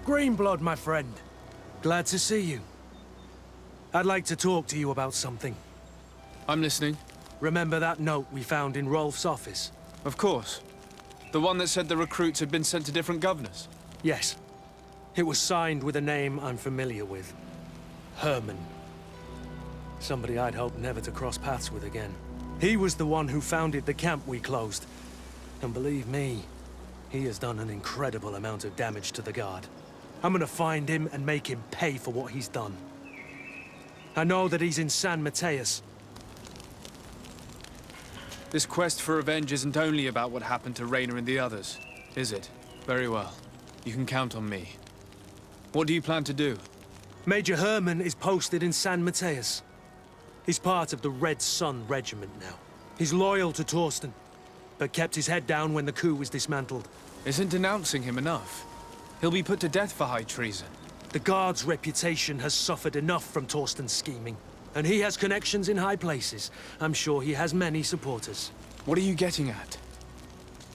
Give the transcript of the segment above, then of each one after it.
Greenblood, my friend. Glad to see you. I'd like to talk to you about something. I'm listening. Remember that note we found in Rolf's office? Of course. The one that said the recruits had been sent to different governors? Yes. It was signed with a name I'm familiar with. Herman. Somebody I'd hoped never to cross paths with again. He was the one who founded the camp we closed. And believe me, he has done an incredible amount of damage to the Guard. I'm gonna find him and make him pay for what he's done. I know that he's in San Mateus. This quest for revenge isn't only about what happened to Raynor and the others, is it? Very well. You can count on me. What do you plan to do? Major Herman is posted in San Mateus. He's part of the Red Sun Regiment now. He's loyal to Torsten, but kept his head down when the coup was dismantled. Isn't denouncing him enough? He'll be put to death for high treason. The Guard's reputation has suffered enough from Torsten's scheming. And he has connections in high places. I'm sure he has many supporters. What are you getting at?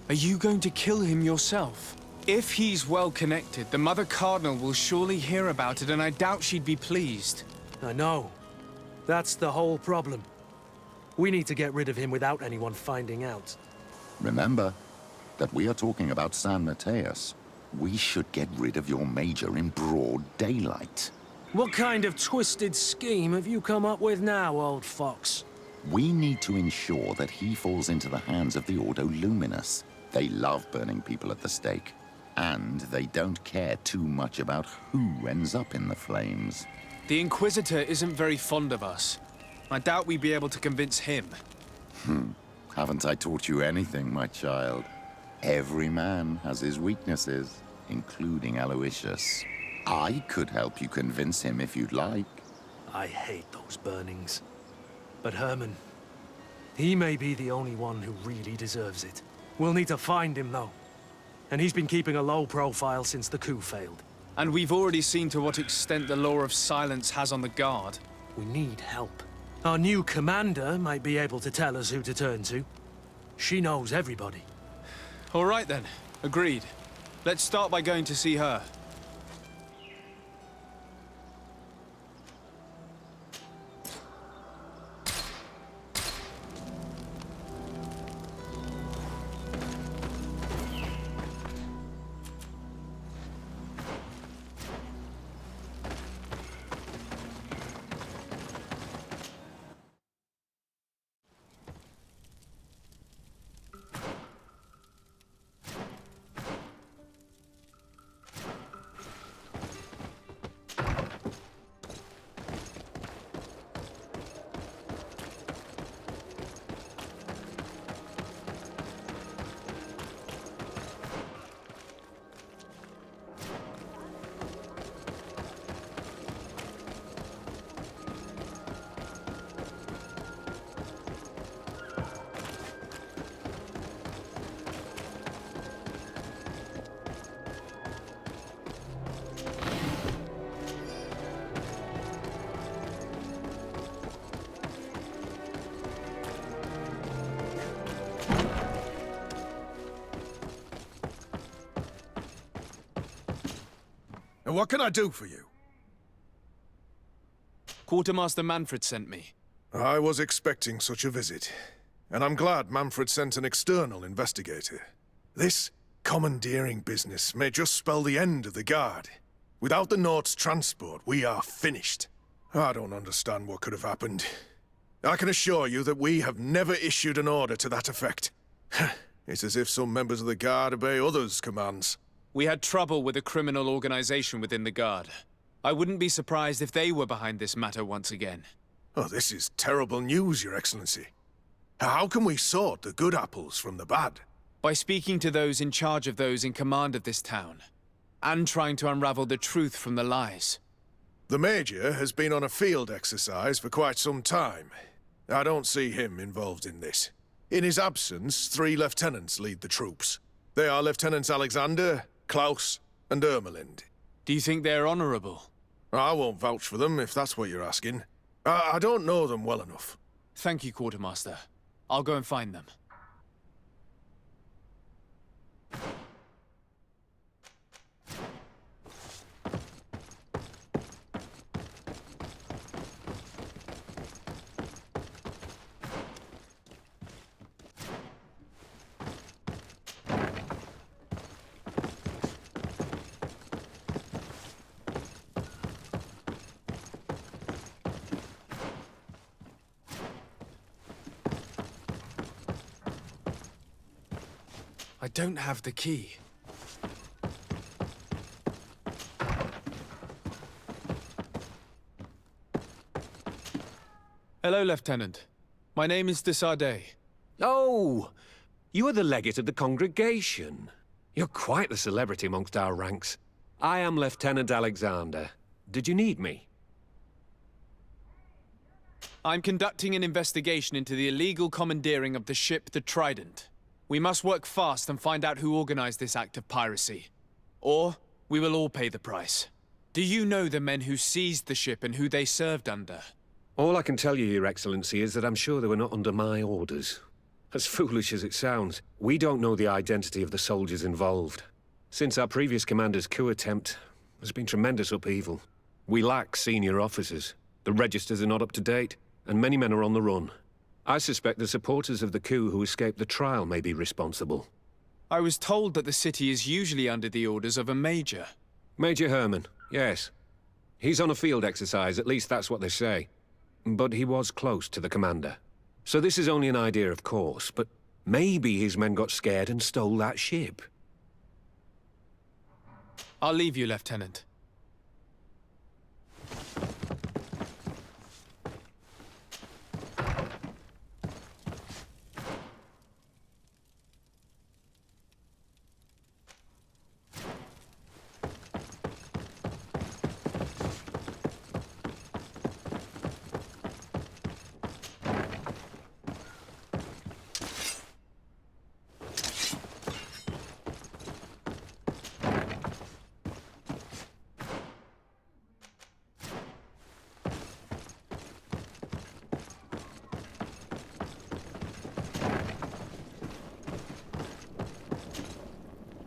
Are you going to kill him yourself? If he's well connected, the Mother Cardinal will surely hear about it, and I doubt she'd be pleased. I know. That's the whole problem. We need to get rid of him without anyone finding out. Remember that we are talking about San Mateus. We should get rid of your major in broad daylight. What kind of twisted scheme have you come up with now, old fox? We need to ensure that he falls into the hands of the Ordo Luminous. They love burning people at the stake. And they don't care too much about who ends up in the flames. The Inquisitor isn't very fond of us. I doubt we'd be able to convince him. Haven't I taught you anything, my child? Every man has his weaknesses, including Aloysius. I could help you convince him if you'd like. I hate those burnings. But Herman, he may be the only one who really deserves it. We'll need to find him, though. And he's been keeping a low profile since the coup failed. And we've already seen to what extent the law of silence has on the Guard. We need help. Our new commander might be able to tell us who to turn to. She knows everybody. All right then. Agreed. Let's start by going to see her. And what can I do for you? Quartermaster Manfred sent me. I was expecting such a visit. And I'm glad Manfred sent an external investigator. This commandeering business may just spell the end of the Guard. Without the Nord's transport, we are finished. I don't understand what could have happened. I can assure you that we have never issued an order to that effect. It's as if some members of the Guard obey others' commands. We had trouble with a criminal organization within the Guard. I wouldn't be surprised if they were behind this matter once again. Oh, this is terrible news, Your Excellency. How can we sort the good apples from the bad? By speaking to those in charge of those in command of this town, and trying to unravel the truth from the lies. The Major has been on a field exercise for quite some time. I don't see him involved in this. In his absence, 3 lieutenants lead the troops. They are Lieutenants Alexander, Klaus, and Ermelind. Do you think they're honorable? I won't vouch for them, if that's what you're asking. I don't know them well enough. Thank you, Quartermaster. I'll go and find them. I don't have the key. Hello, Lieutenant. My name is Desade. Oh, you are the legate of the congregation. You're quite the celebrity amongst our ranks. I am Lieutenant Alexander. Did you need me? I'm conducting an investigation into the illegal commandeering of the ship the Trident. We must work fast and find out who organized this act of piracy. Or we will all pay the price. Do you know the men who seized the ship and who they served under? All I can tell you, Your Excellency, is that I'm sure they were not under my orders. As foolish as it sounds, we don't know the identity of the soldiers involved. Since our previous commander's coup attempt, there's been tremendous upheaval. We lack senior officers. The registers are not up to date, and many men are on the run. I suspect the supporters of the coup who escaped the trial may be responsible. I was told that the city is usually under the orders of a major. Major Herman, yes. He's on a field exercise, at least that's what they say. But he was close to the commander. So this is only an idea, of course, but maybe his men got scared and stole that ship. I'll leave you, Lieutenant.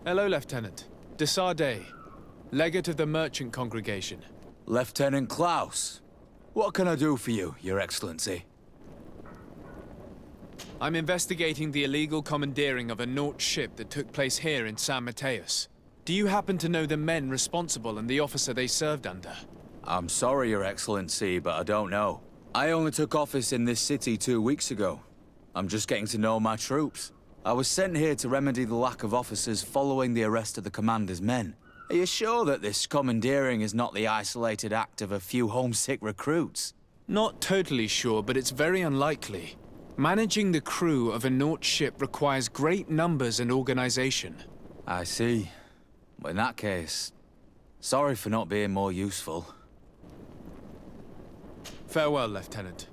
Hello, Lieutenant. Desade, legate of the merchant congregation. Lieutenant Klaus, what can I do for you, Your Excellency? I'm investigating the illegal commandeering of a Naut ship that took place here in San Mateus. Do you happen to know the men responsible and the officer they served under? I'm sorry, Your Excellency, but I don't know. I only took office in this city 2 weeks ago. I'm just getting to know my troops. I was sent here to remedy the lack of officers following the arrest of the commander's men. Are you sure that this commandeering is not the isolated act of a few homesick recruits? Not totally sure, but it's very unlikely. Managing the crew of a Naut ship requires great numbers and organization. I see. Well, in that case, sorry for not being more useful. Farewell, Lieutenant.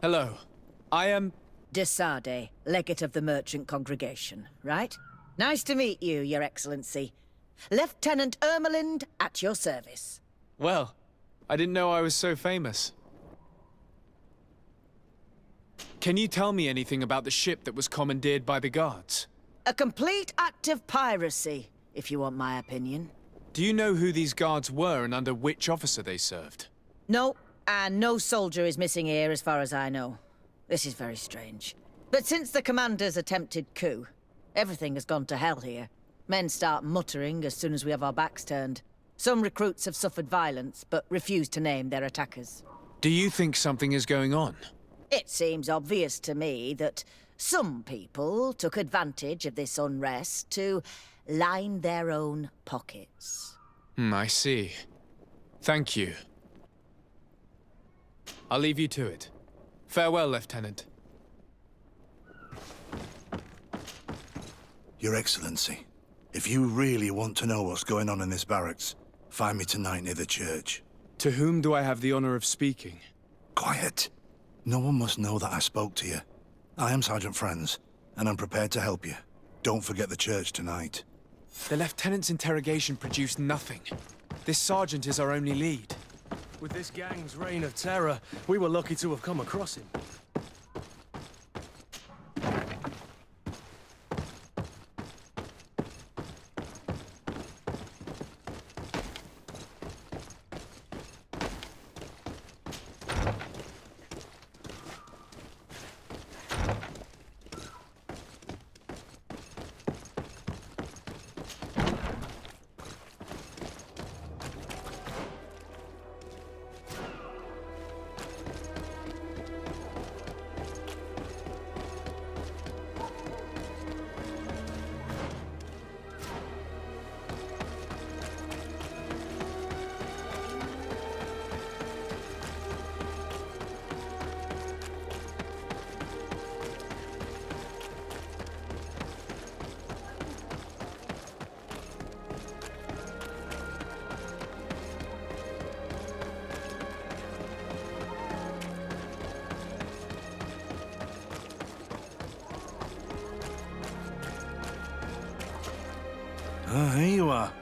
Hello. I am... Desade, legate of the merchant congregation, right? Nice to meet you, Your Excellency. Lieutenant Ermelind, at your service. Well, I didn't know I was so famous. Can you tell me anything about the ship that was commandeered by the guards? A complete act of piracy, if you want my opinion. Do you know who these guards were and under which officer they served? No, and no soldier is missing here as far as I know. This is very strange. But since the commander's attempted coup, everything has gone to hell here. Men start muttering as soon as we have our backs turned. Some recruits have suffered violence, but refuse to name their attackers. Do you think something is going on? It seems obvious to me that some people took advantage of this unrest to line their own pockets. I see. Thank you. I'll leave you to it. Farewell, Lieutenant. Your Excellency, if you really want to know what's going on in this barracks, find me tonight near the church. To whom do I have the honor of speaking? Quiet. No one must know that I spoke to you. I am Sergeant Franz, and I'm prepared to help you. Don't forget the church tonight. The Lieutenant's interrogation produced nothing. This sergeant is our only lead. With this gang's reign of terror, we were lucky to have come across him. Ah, here you are.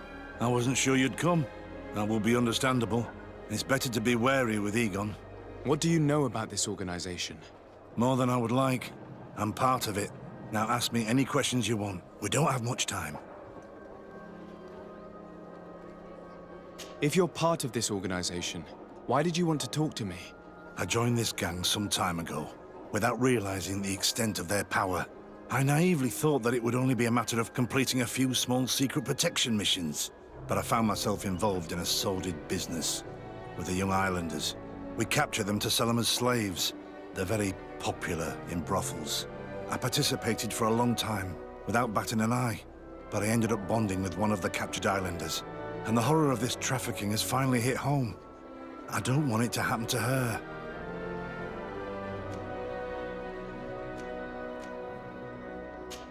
I wasn't sure you'd come. That will be understandable. It's better to be wary with Egon. What do you know about this organization? More than I would like. I'm part of it. Now ask me any questions you want. We don't have much time. If you're part of this organization, why did you want to talk to me? I joined this gang some time ago, without realizing the extent of their power. I naively thought that it would only be a matter of completing a few small secret protection missions. But I found myself involved in a sordid business with the young islanders. We capture them to sell them as slaves. They're very popular in brothels. I participated for a long time, without batting an eye. But I ended up bonding with one of the captured islanders. And the horror of this trafficking has finally hit home. I don't want it to happen to her.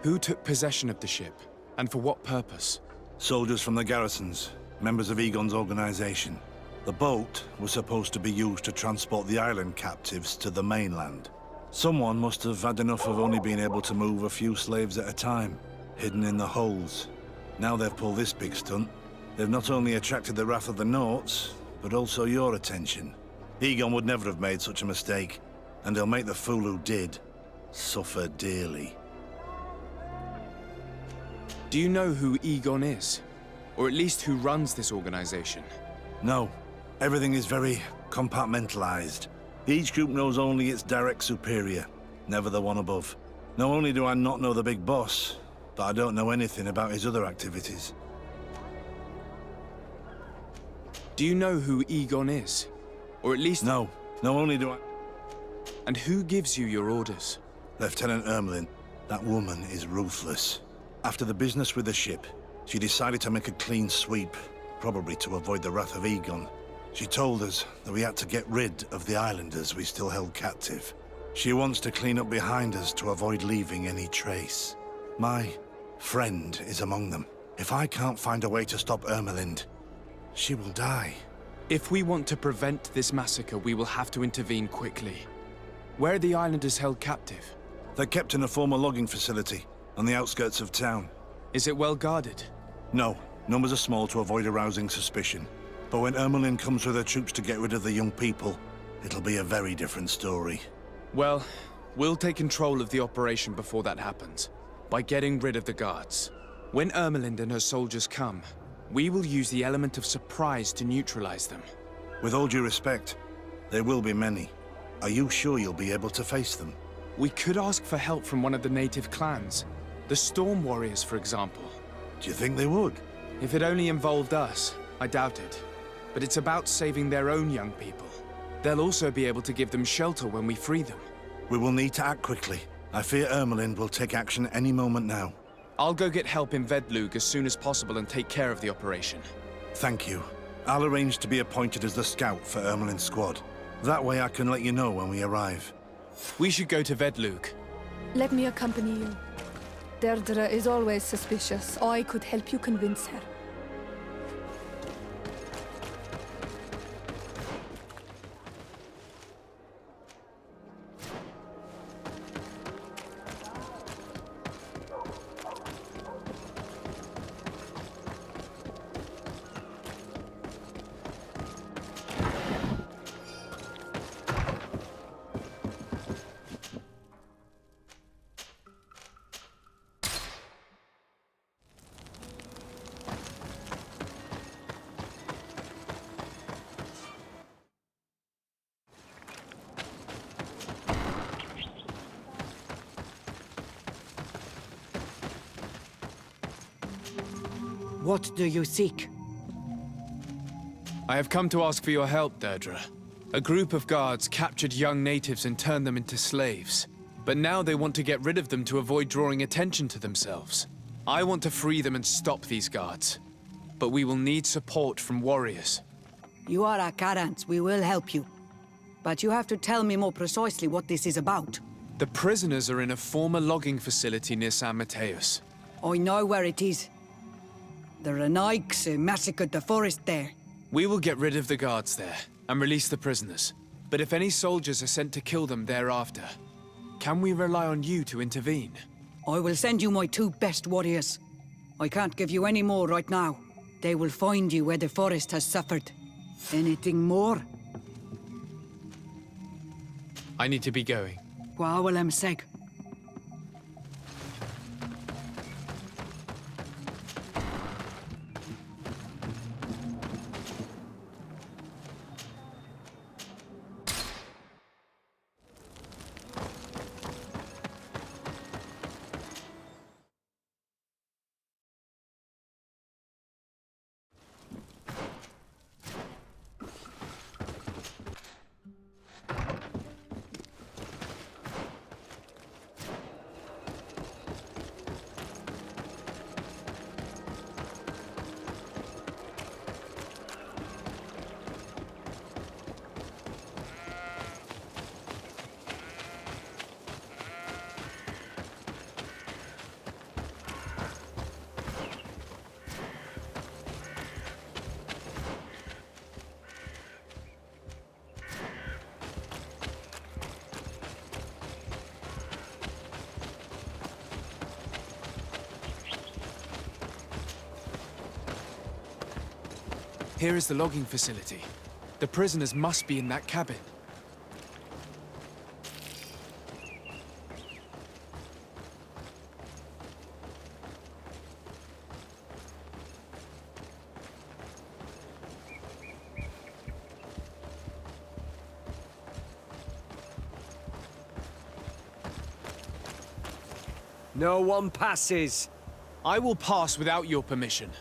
Who took possession of the ship, and for what purpose? Soldiers from the garrisons, members of Egon's organization. The boat was supposed to be used to transport the island captives to the mainland. Someone must have had enough of only being able to move a few slaves at a time, hidden in the holds. Now they've pulled this big stunt. They've not only attracted the wrath of the Nauts, but also your attention. Egon would never have made such a mistake, and he'll make the fool who did suffer dearly. Do you know who Egon is? Or at least who runs this organization? No. Everything is very compartmentalized. Each group knows only its direct superior, never the one above. Not only do I not know the big boss, but I don't know anything about his other activities. Do you know who Egon is? Or at least... No. Not only do I... And who gives you your orders? Lieutenant Ermelin. That woman is ruthless. After the business with the ship, she decided to make a clean sweep, probably to avoid the wrath of Egon. She told us that we had to get rid of the islanders we still held captive. She wants to clean up behind us to avoid leaving any trace. My friend is among them. If I can't find a way to stop Ermelind, she will die. If we want to prevent this massacre, we will have to intervene quickly. Where are the islanders held captive? They're kept in a former logging facility on the outskirts of town. Is it well guarded? No. Numbers are small to avoid arousing suspicion. But when Ermelin comes with her troops to get rid of the young people, it'll be a very different story. Well, we'll take control of the operation before that happens, by getting rid of the guards. When Ermelind and her soldiers come, we will use the element of surprise to neutralize them. With all due respect, there will be many. Are you sure you'll be able to face them? We could ask for help from one of the native clans. The Storm Warriors, for example. Do you think they would? If it only involved us, I doubt it. But it's about saving their own young people. They'll also be able to give them shelter when we free them. We will need to act quickly. I fear Ermelin will take action any moment now. I'll go get help in Vedlug as soon as possible and take care of the operation. Thank you. I'll arrange to be appointed as the scout for Ermelin's squad. That way I can let you know when we arrive. We should go to Vedlug. Let me accompany you. Deirdre is always suspicious. I could help you convince her. What do you seek? I have come to ask for your help, Deirdre. A group of guards captured young natives and turned them into slaves. But now they want to get rid of them to avoid drawing attention to themselves. I want to free them and stop these guards. But we will need support from warriors. You are a Karans. We will help you. But you have to tell me more precisely what this is about. The prisoners are in a former logging facility near San Mateus. I know where it is. The Renaiks massacred the forest there. We will get rid of the guards there and release the prisoners. But if any soldiers are sent to kill them thereafter, can we rely on you to intervene? I will send you my 2 best warriors. I can't give you any more right now. They will find you where the forest has suffered. Anything more? I need to be going. Gwawel seg. Here is the logging facility. The prisoners must be in that cabin. No one passes. I will pass without your permission.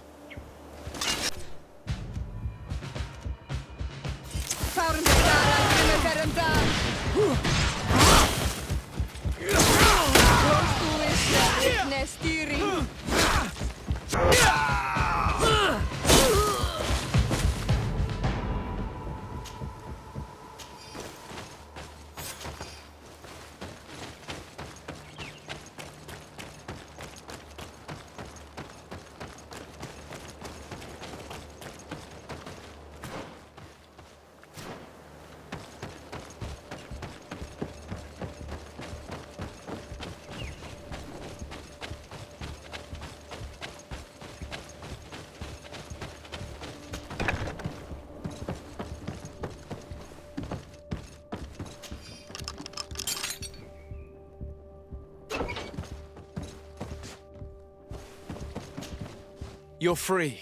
You're free.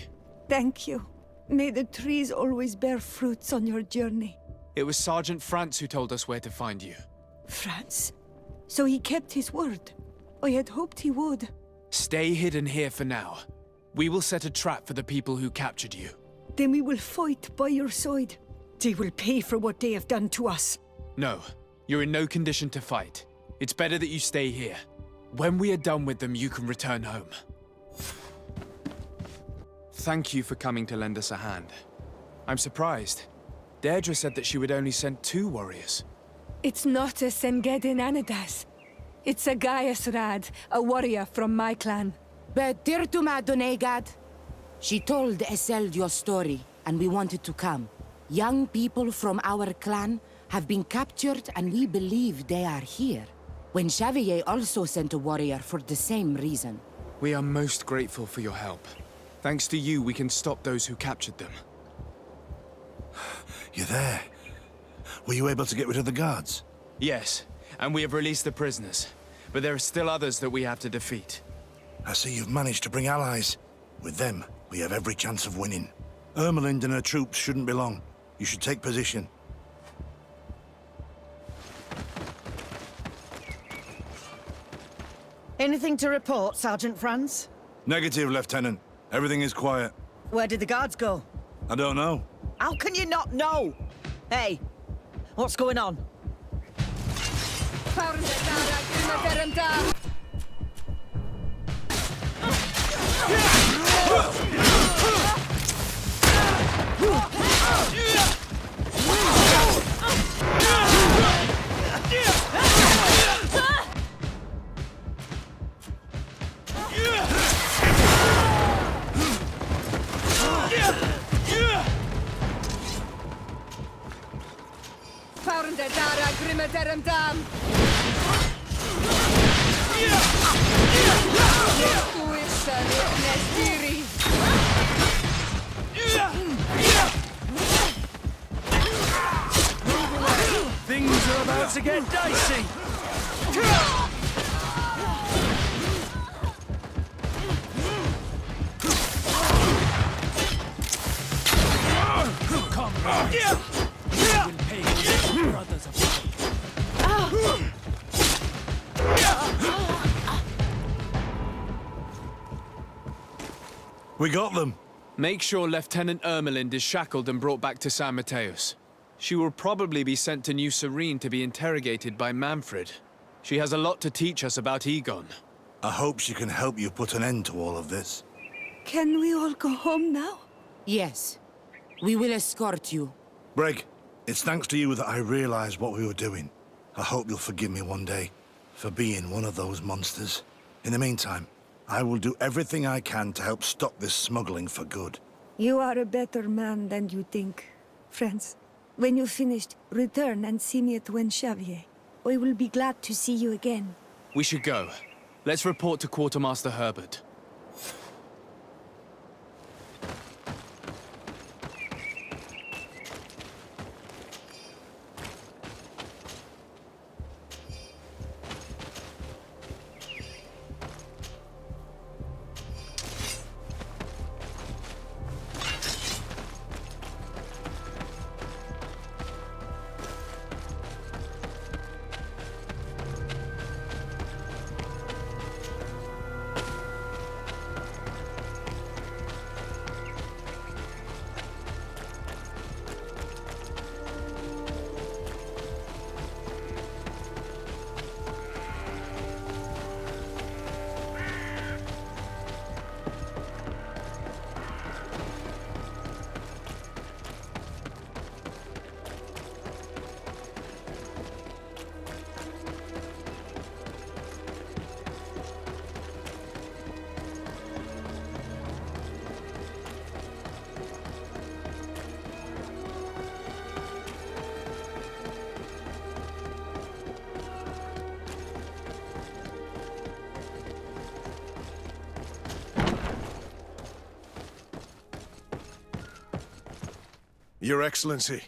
Thank you. May the trees always bear fruits on your journey. It was Sergeant France who told us where to find you. France? So he kept his word. I had hoped he would. Stay hidden here for now. We will set a trap for the people who captured you. Then we will fight by your side. They will pay for what they have done to us. No, you're in no condition to fight. It's better that you stay here. When we are done with them, you can return home. Thank you for coming to lend us a hand. I'm surprised. Deirdre said that she would only send 2 warriors. It's not a Sengedin Anadas. It's a Gaius Rad, a warrior from my clan. But Tirtuma Donegad, she told Eseld your story, and we wanted to come. Young people from our clan have been captured, and we believe they are here. When Xavier also sent a warrior for the same reason. We are most grateful for your help. Thanks to you, we can stop those who captured them. You're there. Were you able to get rid of the guards? Yes, and we have released the prisoners. But there are still others that we have to defeat. I see you've managed to bring allies. With them, we have every chance of winning. Ermelind and her troops shouldn't be long. You should take position. Anything to report, Sergeant France? Negative, Lieutenant. Everything is quiet. Where did the guards go? I don't know. How can you not know? Hey, what's going on? to get dicey! Comrades, you will pay for your brothers of mine. We got them. Make sure Lieutenant Ermelind is shackled and brought back to San Mateos. She will probably be sent to New Serene to be interrogated by Manfred. She has a lot to teach us about Egon. I hope she can help you put an end to all of this. Can we all go home now? Yes. We will escort you. Breg, it's thanks to you that I realized what we were doing. I hope you'll forgive me one day for being one of those monsters. In the meantime, I will do everything I can to help stop this smuggling for good. You are a better man than you think. Friends, when you're finished, return and see me at Xavier. I will be glad to see you again. We should go. Let's report to Quartermaster Herbert. Your Excellency,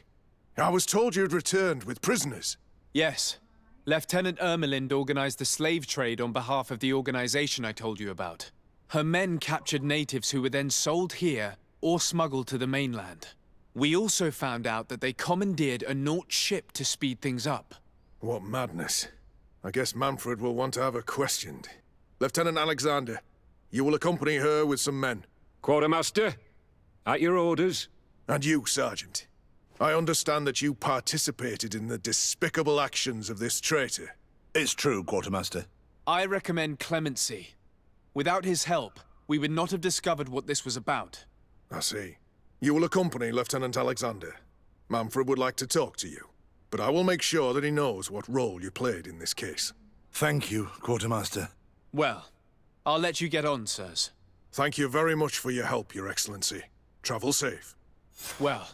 I was told you had returned with prisoners. Yes. Lieutenant Ermelind organized the slave trade on behalf of the organization I told you about. Her men captured natives who were then sold here or smuggled to the mainland. We also found out that they commandeered a Naut ship to speed things up. What madness. I guess Manfred will want to have her questioned. Lieutenant Alexander, you will accompany her with some men. Quartermaster, at your orders. And you, Sergeant. I understand that you participated in the despicable actions of this traitor. It's true, Quartermaster. I recommend clemency. Without his help, we would not have discovered what this was about. I see. You will accompany Lieutenant Alexander. Manfred would like to talk to you, but I will make sure that he knows what role you played in this case. Thank you, Quartermaster. Well, I'll let you get on, sirs. Thank you very much for your help, Your Excellency. Travel safe. Well,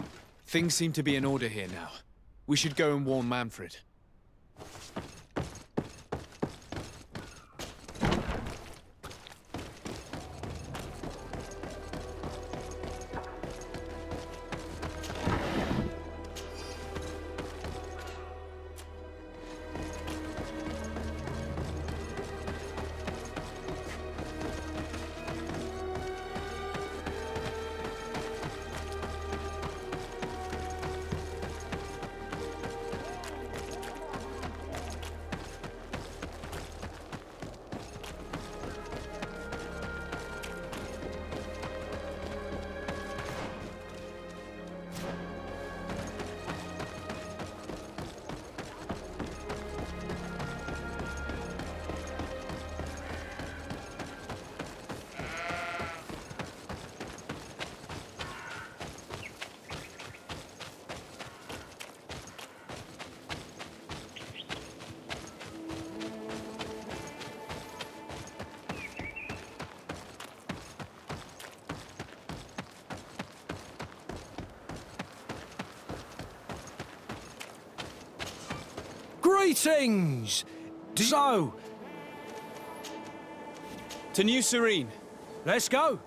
things seem to be in order here now. We should go and warn Manfred. Greetings! So, To New Serene. let's go.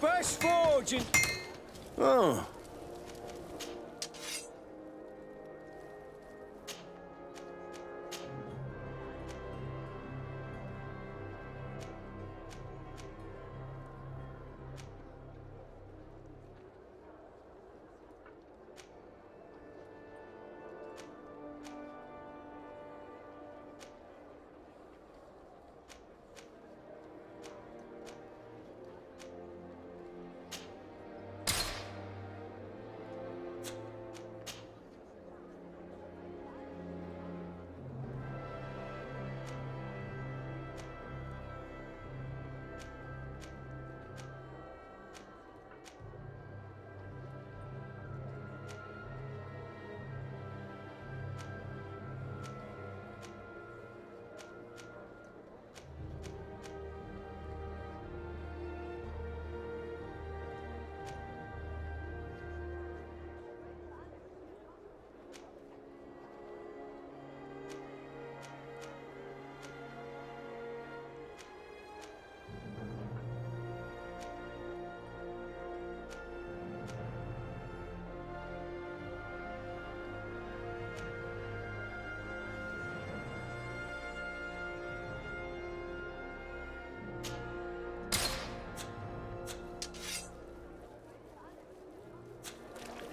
best forge in... Oh.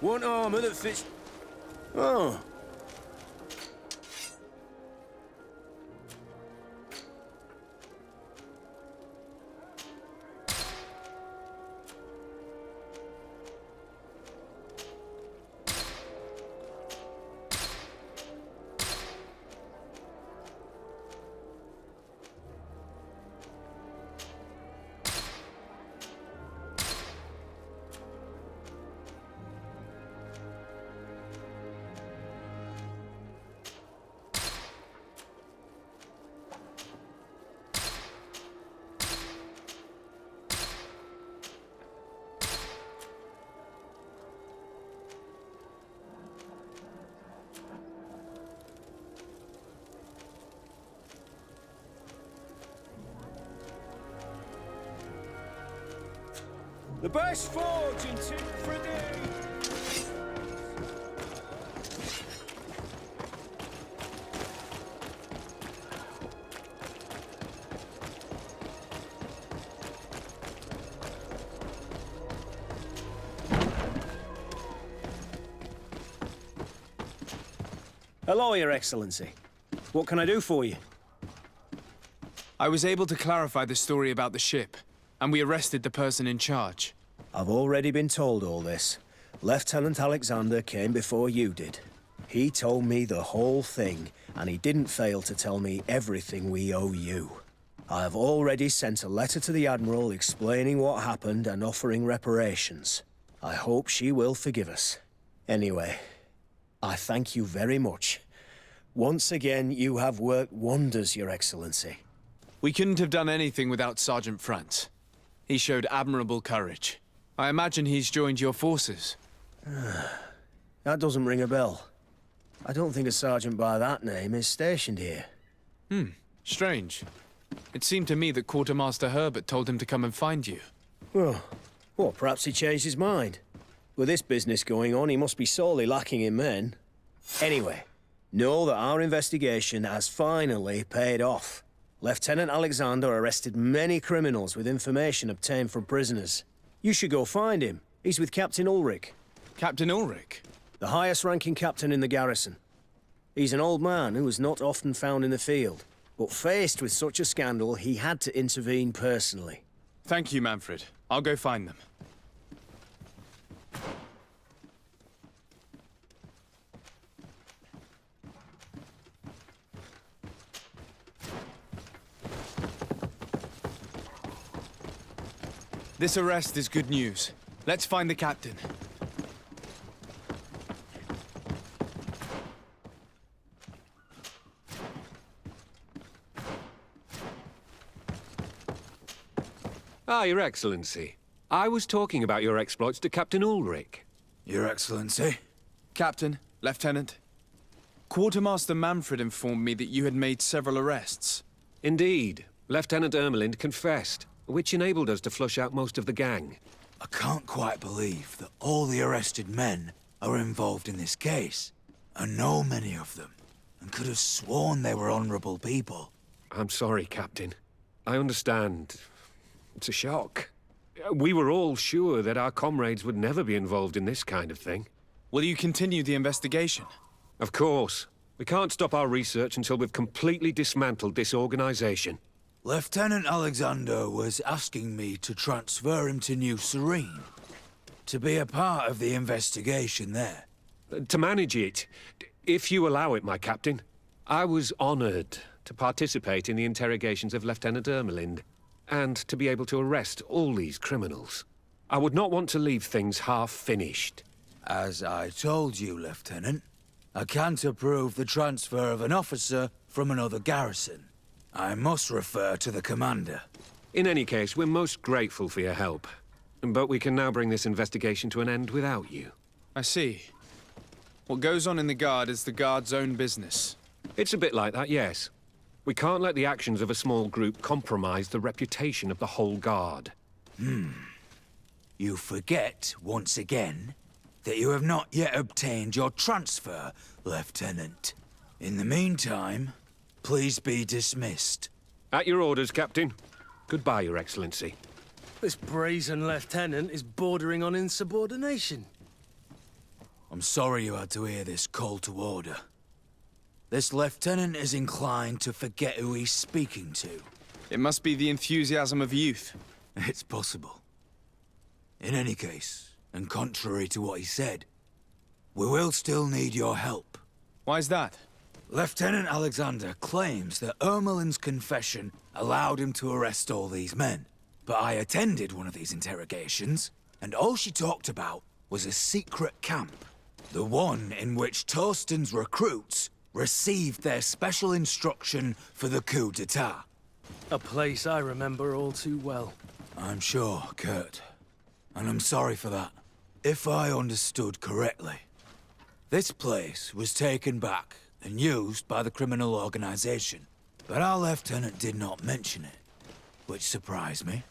One armor that fits... Oh. The best forge in Tiffany! Hello, Your Excellency. What can I do for you? I was able to clarify the story about the ship, and we arrested the person in charge. I've already been told all this. Lieutenant Alexander came before you did. He told me the whole thing, and he didn't fail to tell me everything we owe you. I have already sent a letter to the Admiral explaining what happened and offering reparations. I hope she will forgive us. Anyway, I thank you very much. Once again, you have worked wonders, Your Excellency. We couldn't have done anything without Sergeant France. He showed admirable courage. I imagine he's joined your forces. That doesn't ring a bell. I don't think a sergeant by that name is stationed here. Strange. It seemed to me that Quartermaster Herbert told him to come and find you. Well, perhaps he changed his mind. With this business going on, he must be sorely lacking in men. Anyway, know that our investigation has finally paid off. Lieutenant Alexander arrested many criminals with information obtained from prisoners. You should go find him. He's with Captain Ulrich. Captain Ulrich? The highest-ranking captain in the garrison. He's an old man who is not often found in the field, but faced with such a scandal, he had to intervene personally. Thank you, Manfred. I'll go find them. This arrest is good news. Let's find the captain. Ah, Your Excellency. I was talking about your exploits to Captain Ulrich. Your Excellency? Captain, Lieutenant. Quartermaster Manfred informed me that you had made several arrests. Indeed. Lieutenant Ermelind confessed, which enabled us to flush out most of the gang. I can't quite believe that all the arrested men are involved in this case. I know many of them, and could have sworn they were honorable people. I'm sorry, Captain. I understand. It's a shock. We were all sure that our comrades would never be involved in this kind of thing. Will you continue the investigation? Of course. We can't stop our research until we've completely dismantled this organization. Lieutenant Alexander was asking me to transfer him to New Serene, to be a part of the investigation there. To manage it, if you allow it, my captain. I was honored to participate in the interrogations of Lieutenant Ermelind, and to be able to arrest all these criminals. I would not want to leave things half-finished. As I told you, Lieutenant, I can't approve the transfer of an officer from another garrison. I must refer to the commander. In any case, we're most grateful for your help. But we can now bring this investigation to an end without you. I see. What goes on in the Guard is the Guard's own business. It's a bit like that, yes. We can't let the actions of a small group compromise the reputation of the whole Guard. You forget, once again, that you have not yet obtained your transfer, Lieutenant. In the meantime, please be dismissed. At your orders, Captain. Goodbye, Your Excellency. This brazen lieutenant is bordering on insubordination. I'm sorry you had to hear this call to order. This lieutenant is inclined to forget who he's speaking to. It must be the enthusiasm of youth. It's possible. In any case, and contrary to what he said, we will still need your help. Why's that? Lieutenant Alexander claims that Ermelin's confession allowed him to arrest all these men. But I attended one of these interrogations, and all she talked about was a secret camp. The one in which Torsten's recruits received their special instruction for the coup d'etat. A place I remember all too well. I'm sure, Kurt. And I'm sorry for that. If I understood correctly, this place was taken back and used by the criminal organization. But our lieutenant did not mention it, which surprised me,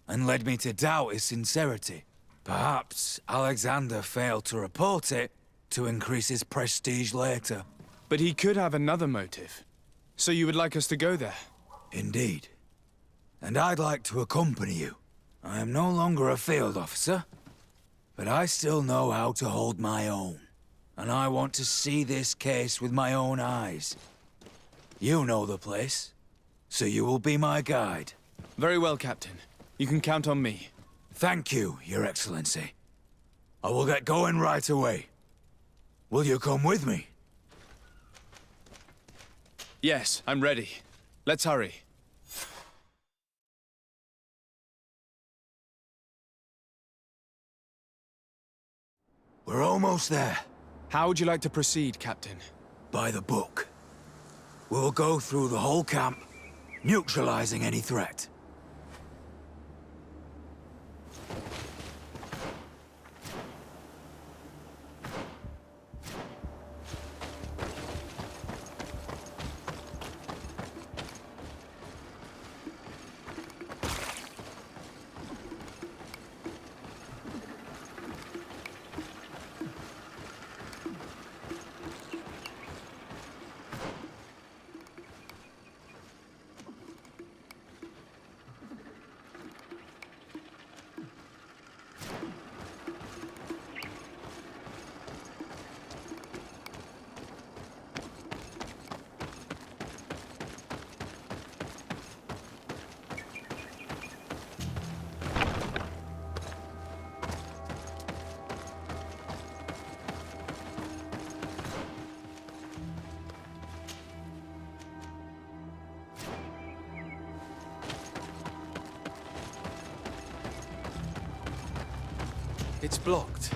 and led me to doubt his sincerity. Perhaps Alexander failed to report it to increase his prestige later. But he could have another motive. So you would like us to go there? Indeed. And I'd like to accompany you. I am no longer a field officer, but I still know how to hold my own. And I want to see this case with my own eyes. You know the place, so you will be my guide. Very well, Captain. You can count on me. Thank you, Your Excellency. I will get going right away. Will you come with me? Yes, I'm ready. Let's hurry. We're almost there. How would you like to proceed, Captain? By the book. We'll go through the whole camp, neutralizing any threat. It's blocked.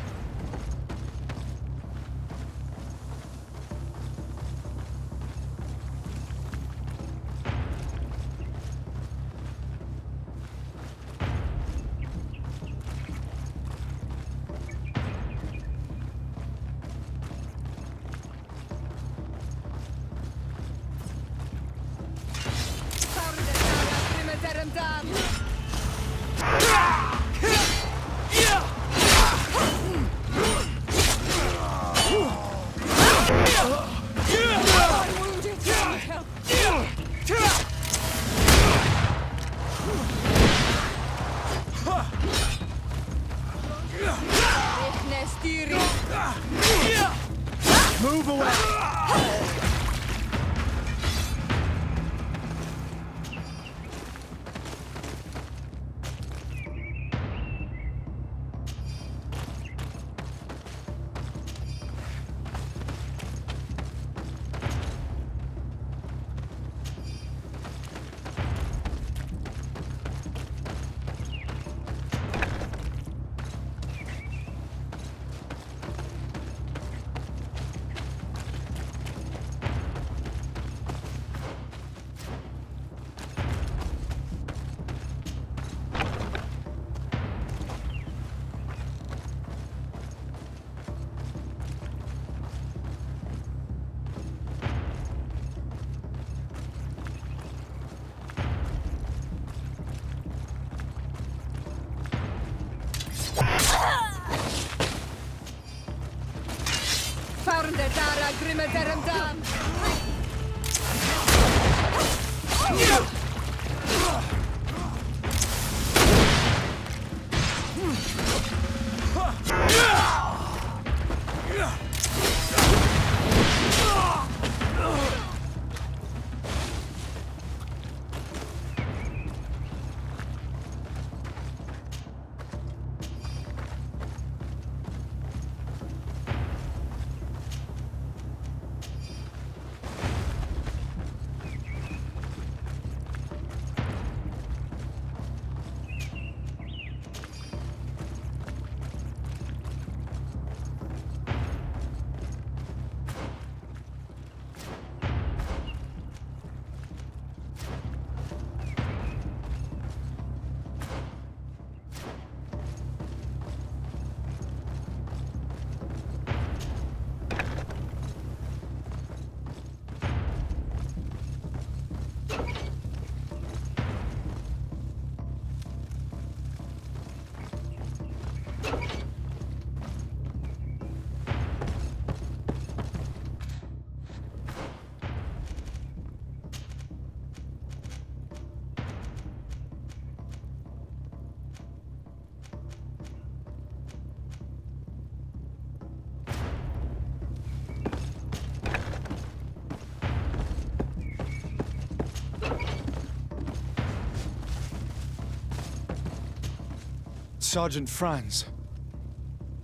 Sergeant Franz.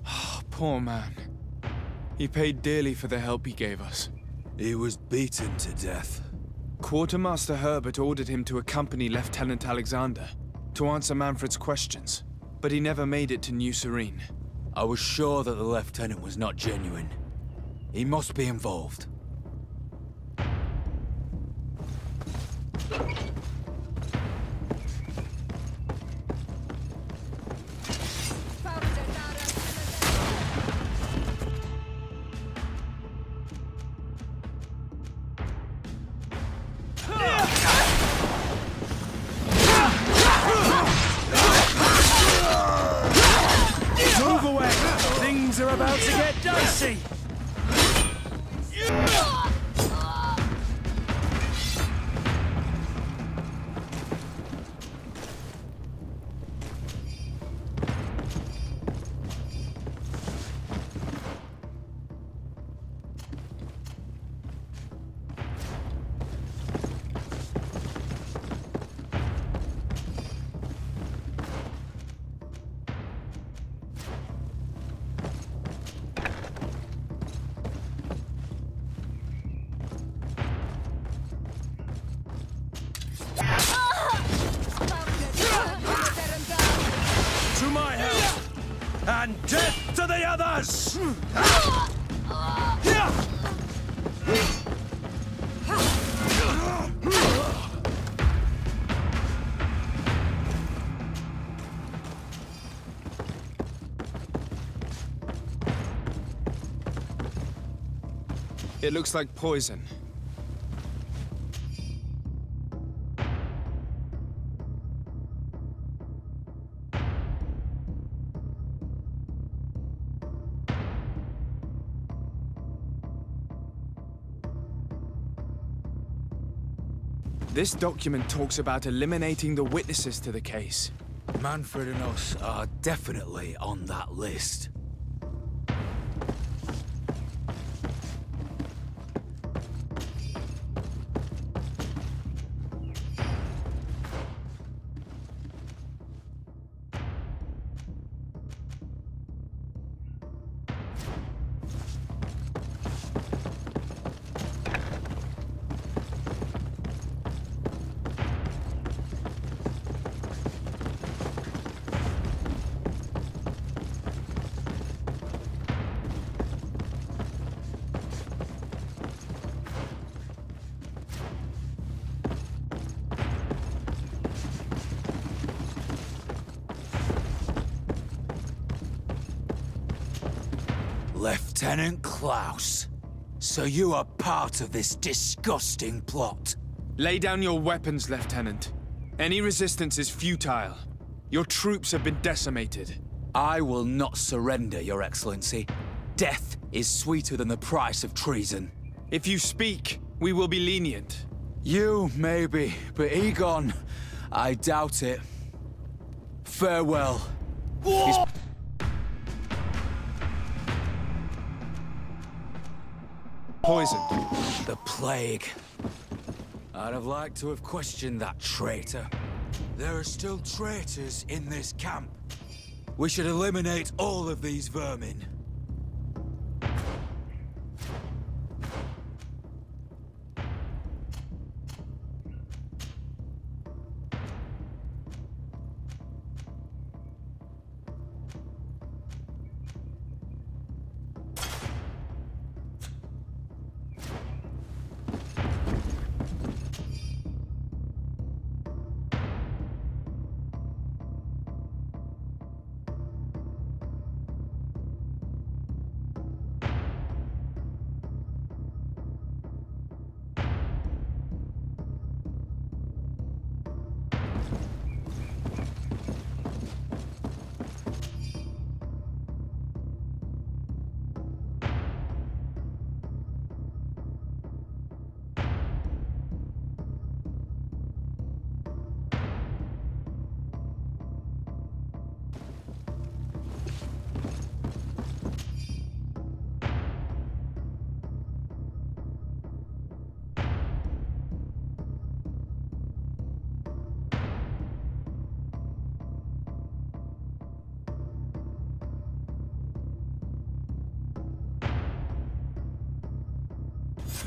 Oh, poor man. He paid dearly for the help he gave us. He was beaten to death. Quartermaster Herbert ordered him to accompany Lieutenant Alexander to answer Manfred's questions, but he never made it to New Serene. I was sure that the lieutenant was not genuine. He must be involved. Move away! Things are about to get dicey! To my help! And death to the others! It looks like poison. This document talks about eliminating the witnesses to the case. Manfred and us are definitely on that list. Lieutenant Klaus, so you are part of this disgusting plot. Lay down your weapons, Lieutenant. Any resistance is futile. Your troops have been decimated. I will not surrender, Your Excellency. Death is sweeter than the price of treason. If you speak, we will be lenient. You, maybe, but Egon, I doubt it. Farewell. Poisoned. The plague. I'd have liked to have questioned that traitor. There are still traitors in this camp. We should eliminate all of these vermin.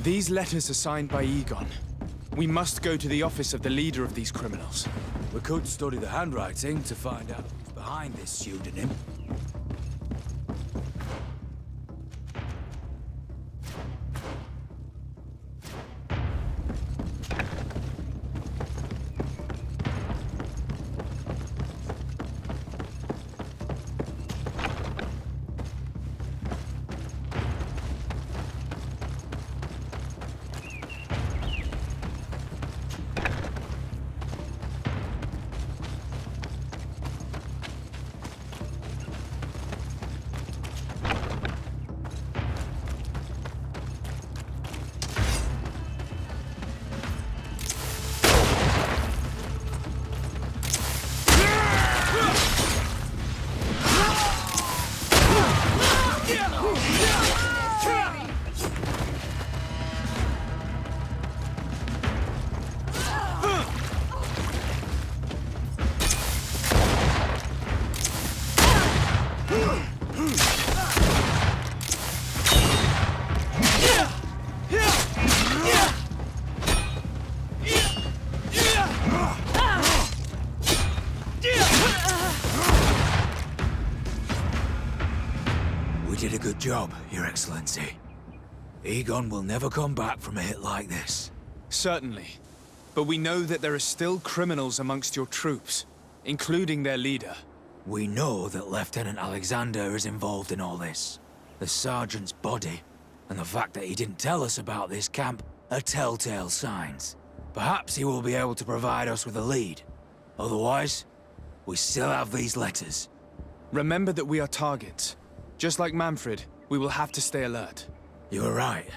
These letters are signed by Egon. We must go to the office of the leader of these criminals. We could study the handwriting to find out who's behind this pseudonym. Did a good job, Your Excellency. Egon will never come back from a hit like this. Certainly. But we know that there are still criminals amongst your troops, including their leader. We know that Lieutenant Alexander is involved in all this. The sergeant's body, and the fact that he didn't tell us about this camp, are telltale signs. Perhaps he will be able to provide us with a lead. Otherwise, we still have these letters. Remember that we are targets. Just like Manfred, we will have to stay alert. You're right.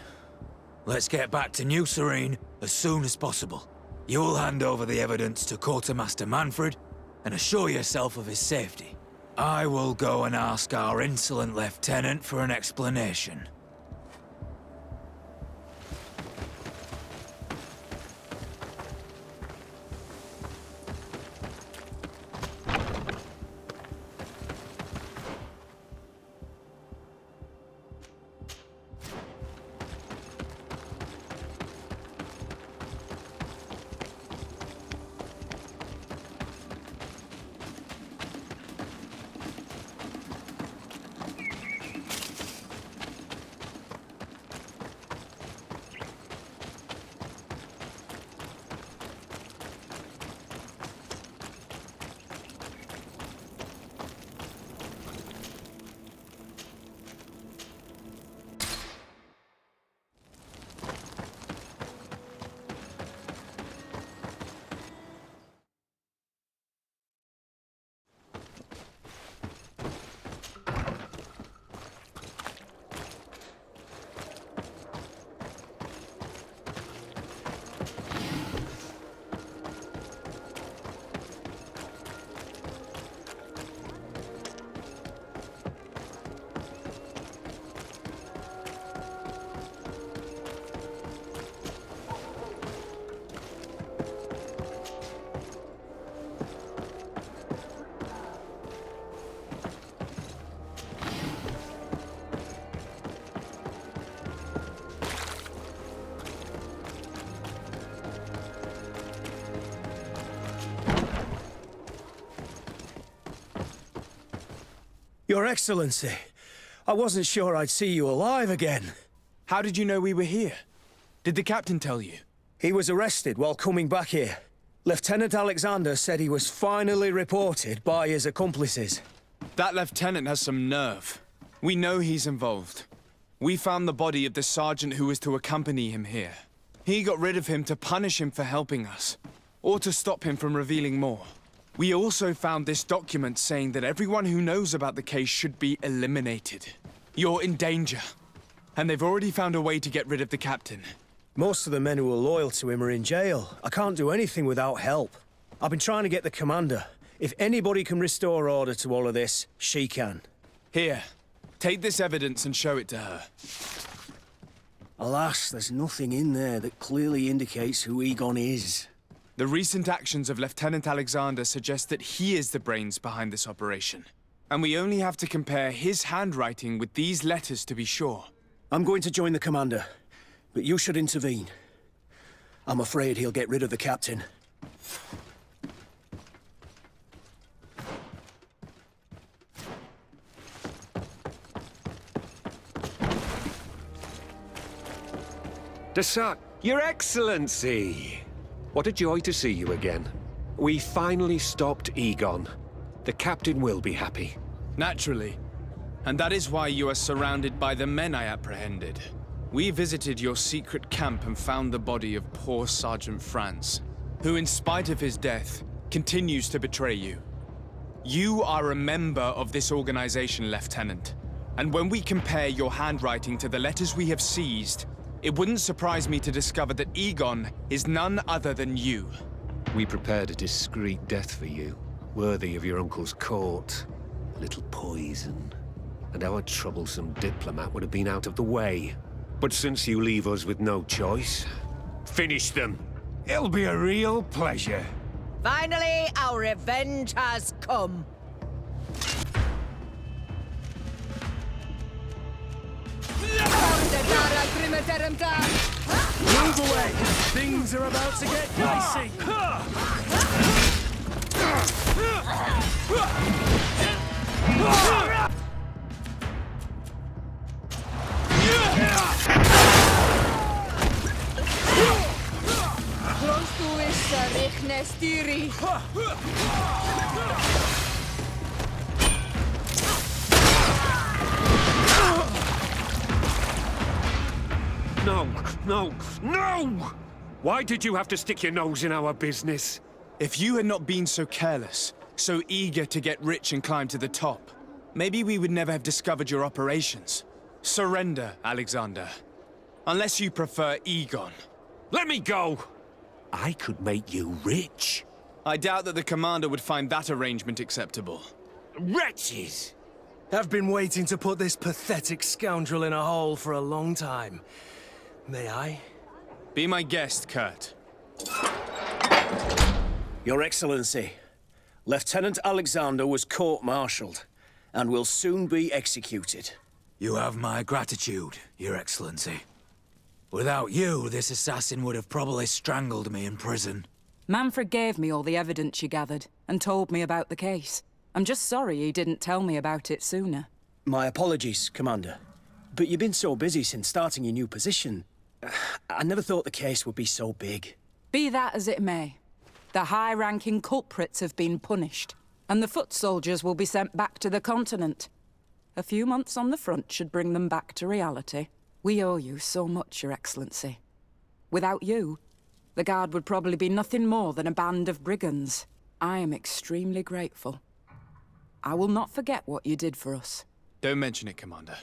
Let's get back to New Serene as soon as possible. You'll hand over the evidence to Quartermaster Manfred and assure yourself of his safety. I will go and ask our insolent lieutenant for an explanation. Your Excellency, I wasn't sure I'd see you alive again. How did you know we were here? Did the captain tell you? He was arrested while coming back here. Lieutenant Alexander said he was finally reported by his accomplices. That lieutenant has some nerve. We know he's involved. We found the body of the sergeant who was to accompany him here. He got rid of him to punish him for helping us, or to stop him from revealing more. We also found this document saying that everyone who knows about the case should be eliminated. You're in danger. And they've already found a way to get rid of the captain. Most of the men who are loyal to him are in jail. I can't do anything without help. I've been trying to get the commander. If anybody can restore order to all of this, she can. Here, take this evidence and show it to her. Alas, there's nothing in there that clearly indicates who Egon is. The recent actions of Lieutenant Alexander suggest that he is the brains behind this operation. And we only have to compare his handwriting with these letters to be sure. I'm going to join the commander, but you should intervene. I'm afraid he'll get rid of the captain. Desart, Your Excellency! What a joy to see you again. We finally stopped Egon. The captain will be happy. Naturally. And that is why you are surrounded by the men I apprehended. We visited your secret camp and found the body of poor Sergeant Franz, who in spite of his death, continues to betray you. You are a member of this organization, Lieutenant. And when we compare your handwriting to the letters we have seized, it wouldn't surprise me to discover that Egon is none other than you. We prepared a discreet death for you, worthy of your uncle's court. A little poison, and our troublesome diplomat would have been out of the way. But since you leave us with no choice, finish them. It'll be a real pleasure. Finally, our revenge has come. Move away! Things are about to get dicey! No, no, no! Why did you have to stick your nose in our business? If you had not been so careless, so eager to get rich and climb to the top, maybe we would never have discovered your operations. Surrender, Alexander. Unless you prefer Egon. Let me go! I could make you rich. I doubt that the commander would find that arrangement acceptable. Wretches! I've been waiting to put this pathetic scoundrel in a hole for a long time. May I? Be my guest, Kurt. Your Excellency, Lieutenant Alexander was court-martialed and will soon be executed. You have my gratitude, Your Excellency. Without you, this assassin would have probably strangled me in prison. Manfred gave me all the evidence you gathered and told me about the case. I'm just sorry he didn't tell me about it sooner. My apologies, Commander. But you've been so busy since starting your new position. I never thought the case would be so big. Be that as it may, the high-ranking culprits have been punished, and the foot soldiers will be sent back to the continent. A few months on the front should bring them back to reality. We owe you so much, Your Excellency. Without you, the Guard would probably be nothing more than a band of brigands. I am extremely grateful. I will not forget what you did for us. Don't mention it, Commander.